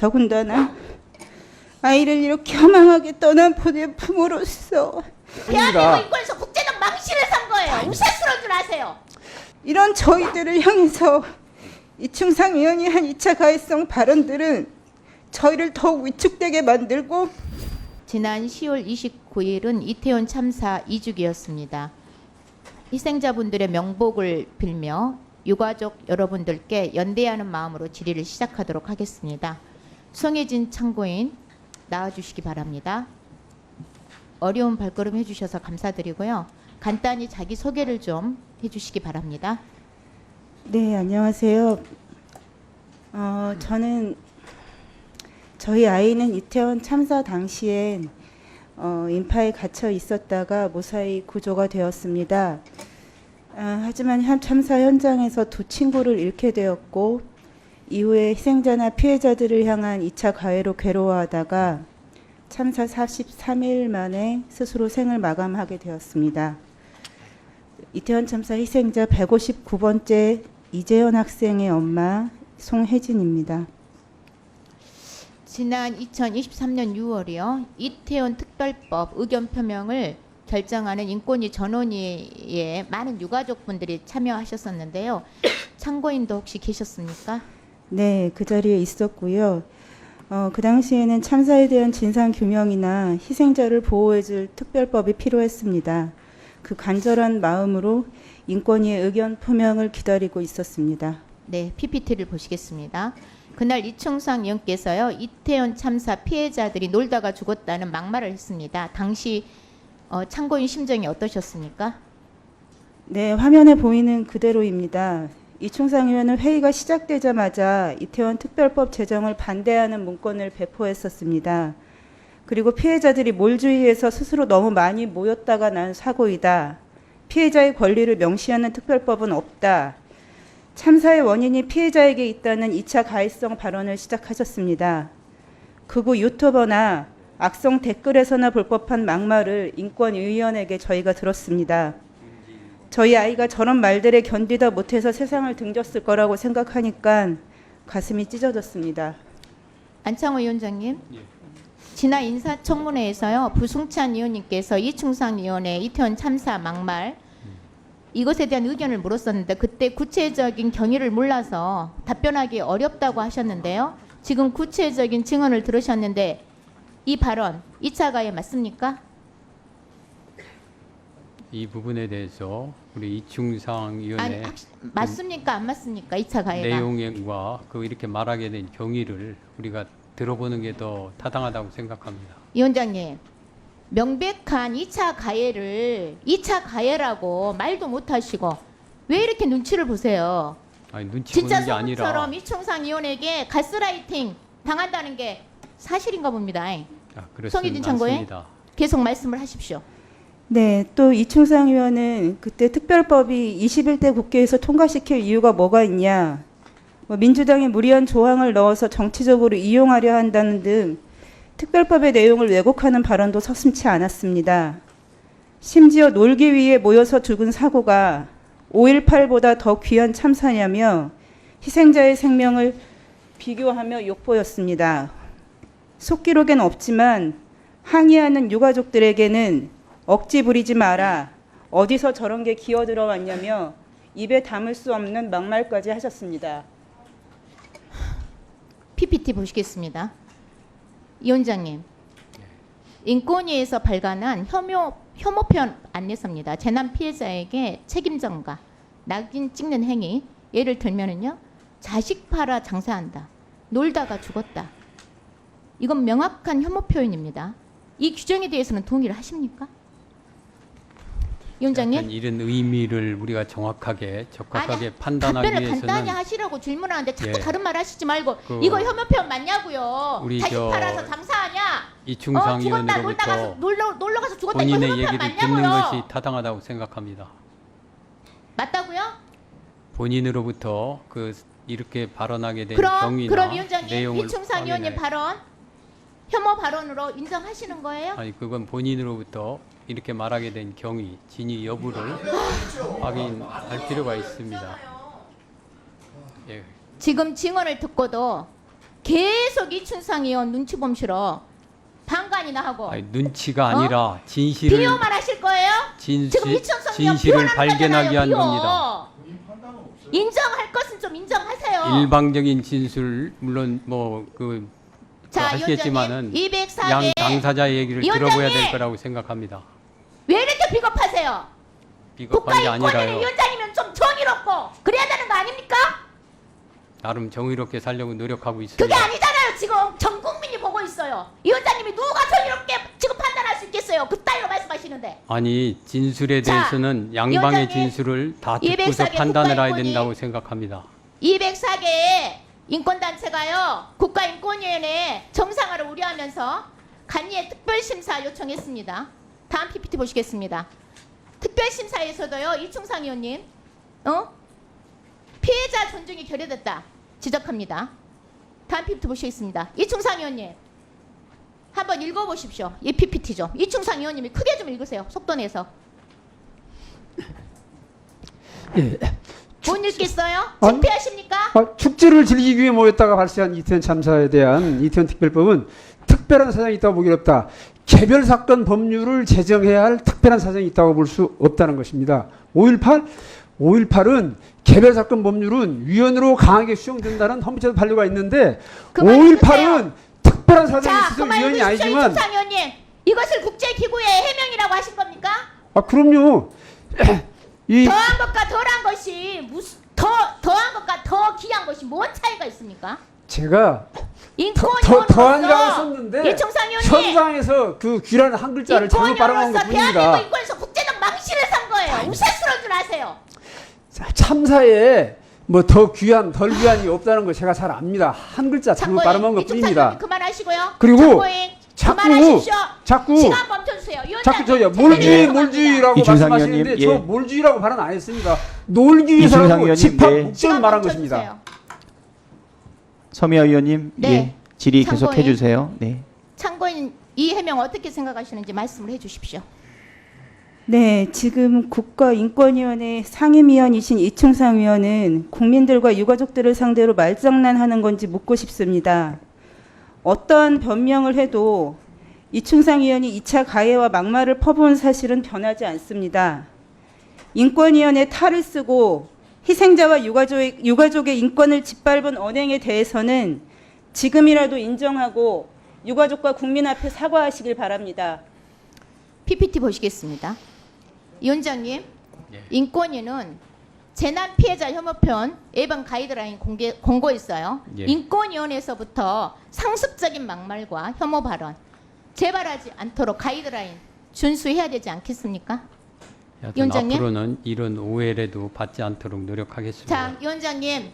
더군다나 아이를 이렇게 허망하게 떠난 부모로서 대한민국 인권에서 국제적 망신을 산 거예요. 우세스러운 줄 아세요? 이런 저희들을 향해서 이충상 의원이 한 2차 가해성 발언들은 저희를 더욱 위축되게 만들고 지난 10월 29일은 이태원 참사 2주기였습니다. 희생자분들의 명복을 빌며 유가족 여러분들께 연대하는 마음으로 질의를 시작하도록 하겠습니다. 송혜진 참고인 나와주시기 바랍니다. 어려운 발걸음 해주셔서 감사드리고요. 간단히 자기소개를 좀 해주시기 바랍니다. 네, 안녕하세요. 저는 저희 아이는 이태원 참사 당시엔 인파에 갇혀 있었다가 무사히 구조가 되었습니다. 하지만 참사 현장에서 두 친구를 잃게 되었고 이후에 희생자나 피해자들을 향한 2차 가해로 괴로워하다가 참사 43일 만에 스스로 생을 마감하게 되었습니다. 이태원 참사 희생자 159번째 이재현 학생의 엄마 송혜진입니다. 지난 2023년 6월이요. 이태원 특별법 의견 표명을 결정하는 인권위 전원위에 많은 유가족분들이 참여하셨었는데요. 참고인도 혹시 계셨습니까? 네, 그 자리에 있었고요. 그 당시에는 참사에 대한 진상규명이나 희생자를 보호해줄 특별법이 필요했습니다. 그 간절한 마음으로 인권위의 의견 표명을 기다리고 있었습니다. 네, PPT를 보시겠습니다. 그날 이충상 의원께서요. 이태원 참사 피해자들이 놀다가 죽었다는 막말을 했습니다. 당시 참고인 심정이 어떠셨습니까? 네, 화면에 보이는 그대로입니다. 이충상 의원은 회의가 시작되자마자 이태원 특별법 제정을 반대하는 문건을 배포했었습니다. 그리고 피해자들이 몰주의해서 스스로 너무 많이 모였다가 난 사고이다. 피해자의 권리를 명시하는 특별법은 없다. 참사의 원인이 피해자에게 있다는 2차 가해성 발언을 시작하셨습니다. 극우 유튜버나 악성 댓글에서나 볼 법한 막말을 인권위원에게 저희가 들었습니다. 저희 아이가 저런 말들에 견디다 못해서 세상을 등졌을 거라고 생각하니까 가슴이 찢어졌습니다. 안창호 위원장님. 지난 인사청문회에서요. 부승찬 의원님께서 이충상 의원의 이태원 참사 막말 이것에 대한 의견을 물었었는데 그때 구체적인 경위를 몰라서 답변하기 어렵다고 하셨는데요. 지금 구체적인 증언을 들으셨는데 이 발언 2차 가해 맞습니까? 이 부분에 대해서 우리 이충상 위원의 맞습니까? 안 맞습니까? 2차 가해가. 내용과 그 이렇게 말하게 된 경위를 우리가 들어보는 게 더 타당하다고 생각합니다. 위원장님. 명백한 2차 가해를 2차 가해라고 말도 못하시고 왜 이렇게 눈치를 보세요? 아니, 눈치 진짜 보는 게 아니라 소문처럼 이충상 의원에게 가스라이팅 당한다는 게 사실인가 봅니다. 송혜진 참고인 계속 말씀을 하십시오. 네, 또 이충상 의원은 그때 특별법이 21대 국회에서 통과시킬 이유가 뭐가 있냐, 민주당이 무리한 조항을 넣어서 정치적으로 이용하려 한다는 등 특별법의 내용을 왜곡하는 발언도 서슴지 않았습니다. 심지어 놀기 위해 모여서 죽은 사고가 5.18보다 더 귀한 참사냐며 희생자의 생명을 비교하며 욕보였습니다. 속기록엔 없지만 항의하는 유가족들에게는 억지 부리지 마라, 어디서 저런 게 기어 들어왔냐며 입에 담을 수 없는 막말까지 하셨습니다. PPT 보시겠습니다. 위원장님, 인권위에서 발간한 혐오 표현 안내서입니다. 재난 피해자에게 책임 전가, 낙인 찍는 행위, 예를 들면은요, 자식 팔아 장사한다, 놀다가 죽었다. 이건 명확한 혐오 표현입니다. 이 규정에 대해서는 동의를 하십니까? 위원장님? 이런 의미를 우리가 정확하게 적합하게 아니, 판단하기 답변을 위해서는 간단히 하시라고 질문하는데 자꾸 예. 다른 말 하시지 말고 이거 혐오 표현 맞냐고요. 우리 자식 팔아서 장사하냐? 이충상 죽었다 의원으로부터 놀러 가서 죽었다 이거 본인의 혐오 표현 얘기를 듣는 맞냐고요. 것이 타당하다고 생각합니다. 맞다고요? 본인으로부터 그 이렇게 발언하게 된 그럼 경위나 위원장님 내용을 이충상 의원님 발언 혐오 발언으로 인정하시는 거예요? 아니, 그건 본인으로부터 이렇게 말하게 된 경위, 진위 여부를 확인할 필요가 있습니다. 예. 지금 증언을 듣고도 계속 이춘상 의원 눈치 봄 싫어. 방관이나 하고. 아니, 눈치가 아니라 진실을 비호만 하실 거예요? 지금 이춘상 의원 진실을 비호하는 발견하기 위한 거잖아요, 겁니다. 인정할 것은 좀 인정하세요. 일방적인 진술 물론 뭐그 자, 하시겠지만은 위원장님, 양 204개. 당사자의 얘기를 위원장님! 들어봐야 될 거라고 생각합니다. 왜 이렇게 비겁하세요? 비겁한 게 국가인권위원회 아니라요. 위원장이면 좀 정의롭고 그래야 되는 거 아닙니까? 나름 정의롭게 살려고 노력하고 그게 있습니다. 아니잖아요. 지금 전 국민이 보고 있어요. 위원장님이 누가 정의롭게 지금 판단할 수 있겠어요? 그 따위로 말씀하시는데. 아니 진술에 자, 대해서는 양방의 위원장님, 진술을 다 듣고서 204개 판단을 해야 국가인권위 된다고 생각합니다. 204개의 인권단체가요. 국가인권위원회에 정상화를 우려하면서 간이의 특별심사 요청했습니다. 다음 PPT 보시겠습니다. 특별심사에서도요. 이충상 의원님 피해자 존중이 결여됐다 지적합니다. 다음 PPT 보시겠습니다. 이충상 의원님 한번 읽어보십시오. 이 PPT 좀. 이충상 의원님이 크게 좀 읽으세요. 속도 내서. 예. 못 읽겠어요? 아니, 창피하십니까? 축제를 즐기기 위해 모였다가 발생한 이태원 참사에 대한 이태원 특별법은 특별한 사정이 있다고 보기 어렵다. 개별 사건 법률을 제정해야 할 특별한 사정이 있다고 볼 수 없다는 것입니다. 5.18은 개별 사건 법률은 위헌으로 강하게 수용된다는 헌법제도 판례가 있는데 그만 5.18은 특별한 사정이 자, 있어서 그만 위헌이 읽으십시오. 아니지만 이충상 의원님. 이것을 국제기구의 해명이라고 하신 겁니까? 그럼요. 이 더한 것과 덜한 것이 무슨 더한 것과 더 귀한 것이 뭔 차이가 있습니까? 제가 인권위원으로서 더한이라고 썼는데 이충상 의원님 현장에서 그 귀라는 한 글자를 잘못 발음한 것 인권위원으로서 뿐입니다. 대한민국 인권에서 국제적 망신을 산 거예요. 우스스러운 줄 아세요? 참사에 뭐 더 귀한 덜 귀한이 없다는 거 제가 잘 압니다. 한 글자 잘못 참고인, 발음한 것 이충상 뿐입니다. 의원님 그만하시고요. 그리고 참고인, 그만하십시오. 자꾸 시간 멈춰주세요. 자꾸 저요 위원장님, 몰주의라고 이충상 말씀하시는데 의원님, 저 예. 몰주의라고 발언 안 했습니다. 놀기 이충상 위해서라고 의원님, 집합 네. 목적을 시간 말한 멈춰주세요. 것입니다. 서미아 의원님, 네. 예, 질의 계속 참고인. 해주세요. 네. 참고인 이 해명 어떻게 생각하시는지 말씀을 해주십시오. 네, 지금 국가인권위원회 상임위원이신 이충상 의원은 국민들과 유가족들을 상대로 말장난하는 건지 묻고 싶습니다. 어떠한 변명을 해도 이충상 의원이 2차 가해와 막말을 퍼부은 사실은 변하지 않습니다. 인권위원회 탈을 쓰고 희생자와 유가족의 인권을 짓밟은 언행에 대해서는 지금이라도 인정하고 유가족과 국민 앞에 사과하시길 바랍니다. PPT 보시겠습니다. 위원장님, 예. 인권위는 재난 피해자 혐오편 예방 가이드라인 공고했어요. 예. 인권위원회에서부터 상습적인 막말과 혐오 발언 재발하지 않도록 가이드라인 준수해야 되지 않겠습니까? 여하튼 위원장님? 앞으로는 이런 오해라도 받지 않도록 노력하겠습니다. 자, 위원장님,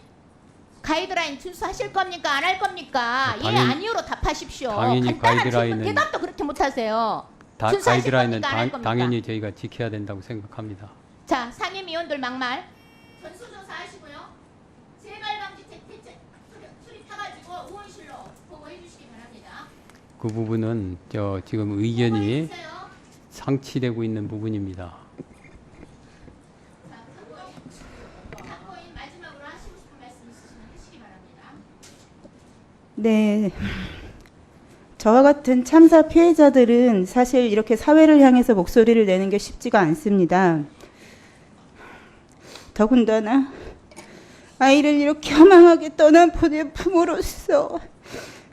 가이드라인 준수하실 겁니까? 안 할 겁니까? 예, 아니요로 답하십시오. 당연히 간단한 질문 가이드라인은- 대답도 그렇게 못하세요. 준수하실 가이드라인은 겁니까? 안 할 겁니까? 당연히 저희가 지켜야 된다고 생각합니다. 자, 상임위원들 막말 전수조사 하시고요. 재발방지 대책 수립해가지고 의원실로 보고해 주시기 바랍니다. 그 부분은 지금 보고해 의견이 주세요. 상치되고 있는 부분입니다. 자, 참고인 마지막으로 하시고 싶은 말씀 있으시면 하시기 바랍니다. 네. 저와 같은 참사 피해자들은 사실 이렇게 사회를 향해서 목소리를 내는 게 쉽지가 않습니다. 더군다나 아이를 이렇게 허망하게 떠나보낸 부모로서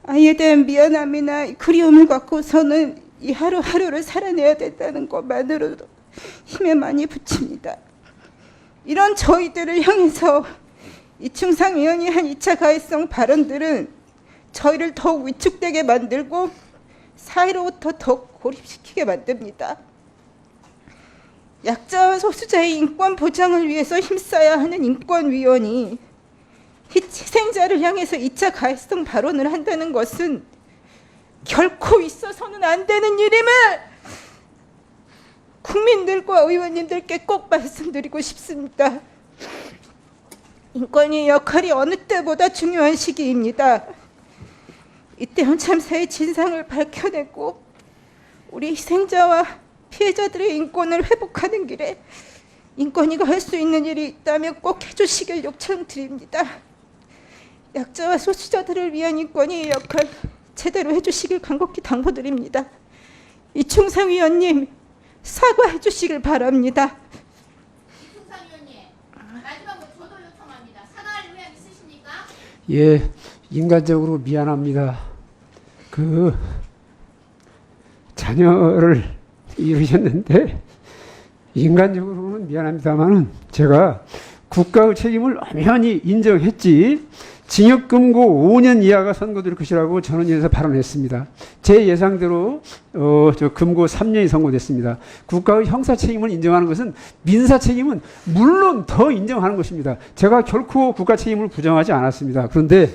아이에 대한 미안함이나 그리움을 갖고서는 이 하루하루를 살아내야 된다는 것만으로도 힘에 많이 부칩니다. 이런 저희들을 향해서 이충상 의원이 한 2차 가해성 발언들은 저희를 더욱 위축되게 만들고 사회로부터 더욱 고립시키게 만듭니다. 약자와 소수자의 인권 보장을 위해서 힘써야 하는 인권위원이 희생자를 향해서 2차 가해성 발언을 한다는 것은 결코 있어서는 안 되는 일임을 국민들과 의원님들께 꼭 말씀드리고 싶습니다. 인권위의 역할이 어느 때보다 중요한 시기입니다. 이태원 참사의 진상을 밝혀내고 우리 희생자와 피해자들의 인권을 회복하는 길에 인권위가 할 수 있는 일이 있다면 꼭 해주시길 요청드립니다. 약자와 소수자들을 위한 인권위의 역할 제대로 해주시길 간곡히 당부드립니다. 이충상 위원님 사과해 주시길 바랍니다. 이충상 위원님, 마지막으로 저도 요청합니다. 사과할 의향 있으십니까? 예, 인간적으로 미안합니다. 그 자녀를 이루셨는데 인간적으로는 미안합니다만은 제가 국가의 책임을 엄연히 인정했지 징역금고 5년 이하가 선고될 것이라고 전원위에서 발언했습니다. 제 예상대로 저 금고 3년이 선고됐습니다. 국가의 형사 책임을 인정하는 것은 민사 책임은 물론 더 인정하는 것입니다. 제가 결코 국가 책임을 부정하지 않았습니다. 그런데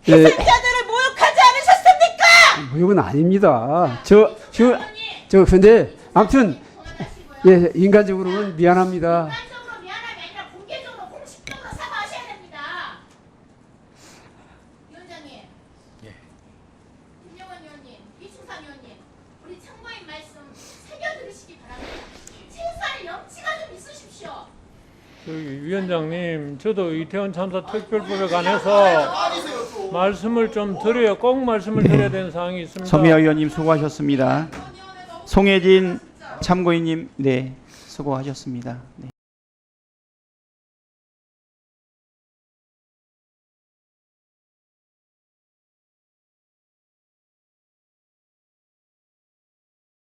희생자들을 모욕하지 않으셨습니까? 모욕은 아닙니다. 근데 아무튼 예, 인간적으로는 미안합니다. 인간적으로 미안함이 아니라 공개적으로 공식적으로 사과하셔야 됩니다. 위원장님, 김영원 위원님, 이충상 위원님, 우리 참고인 말씀 새겨 들으시기 바랍니다. 최소한의 염치가 좀 있으십시오. 위원장님, 저도 이태원 참사 특별법에 관해서 말씀을 좀 드려야 꼭 말씀을 드려야 되는 사항이 있습니다. 서미아 의원님 수고하셨습니다. 송혜진 참고인님, 네, 수고하셨습니다. 네.